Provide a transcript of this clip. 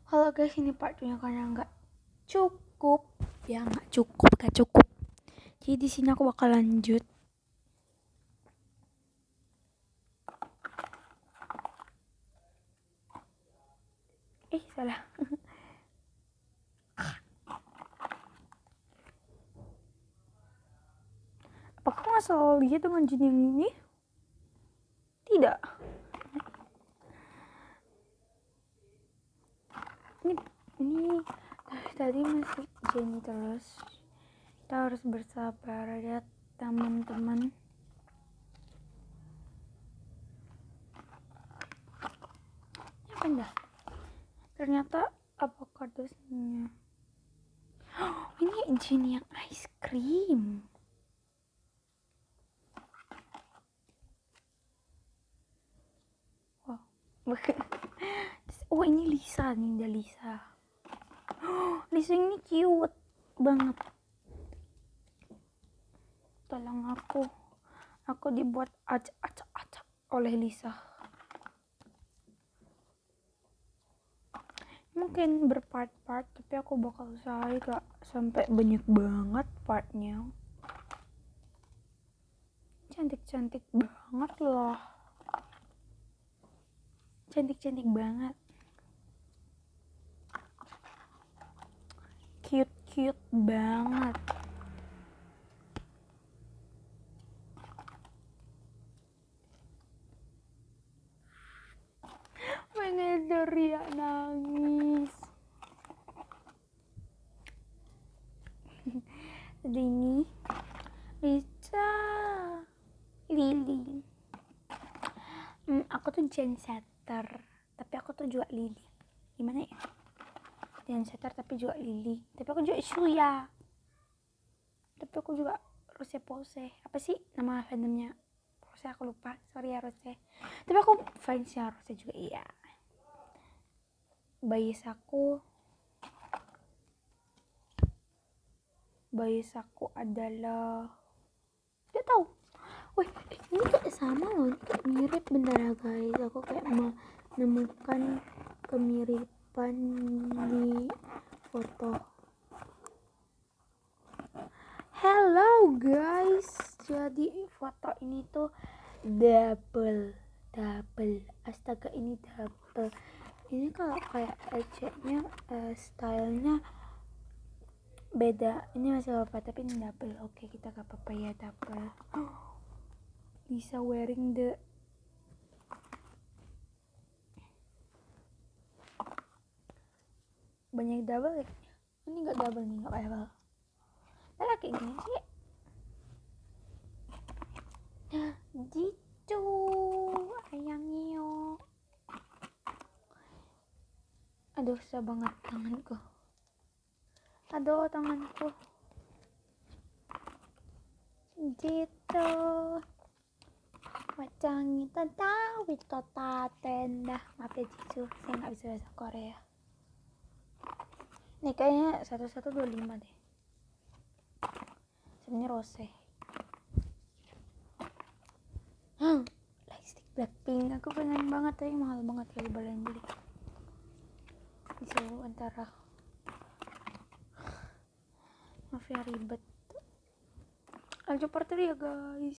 Halo guys, ini part 2 karena nggak cukup. Gak cukup. Jadi di sini aku bakal lanjut. Salah. Apakah nggak selalu lihat dengan jin yang ini? Tidak. Ini tadi masih jin terus. Kita harus bersabar ya teman-teman. Ya kan dah. Ternyata avocadosnya. Ini jin yang ice cream. Wow. Oh, ini Lisa nih, ada Lisa. Lisa ini cute banget. Tolong aku dibuat acak oleh Lisa. Mungkin berpart-part, tapi aku bakal usahain gak sampai banyak banget partnya. Cantik-cantik banget loh. Cantik-cantik banget. Cute banget. Manajer ya nangis. Ada ini Lisa, Lily. Aku tuh Gensetter, tapi aku tuh juga Lily. Gimana ya? Gensetter tapi juga Lily. Tapi aku juga Shuya. Tapi aku juga Rose Pose. Apa sih nama fandomnya? Rose, aku lupa. Sorry ya Rose. Tapi aku fansnya Rose juga, iya. Bias aku adalah gak tahu. Wih, ini kayak sama loh, kayak mirip bentar ya guys. Aku kayak menemukan kemiripan di foto. Hello guys, jadi foto ini tuh double. Astaga, ini double. Ini kalau kayak eceknya stylenya beda. Ini masih apa, tapi ini double. Oke, kita gak apa-apa ya double. Bisa wearing the banyak double ya. Ini gak double nih, gak double. Kayak gini sih. Gitu ayangnya. Aduh, susah banget tanganku. Gitu. Wacangi tatawi totaten dah. Maaf ya Jisoo, saya gak bisa bahasa Korea. Ini kayaknya 1125 deh. Sebenarnya Rose. Lipstick Blackpink, aku pengen banget tapi mahal banget kali beli. Disuruh antara. Maaf ya ribet. Lanjut part 3 ya guys.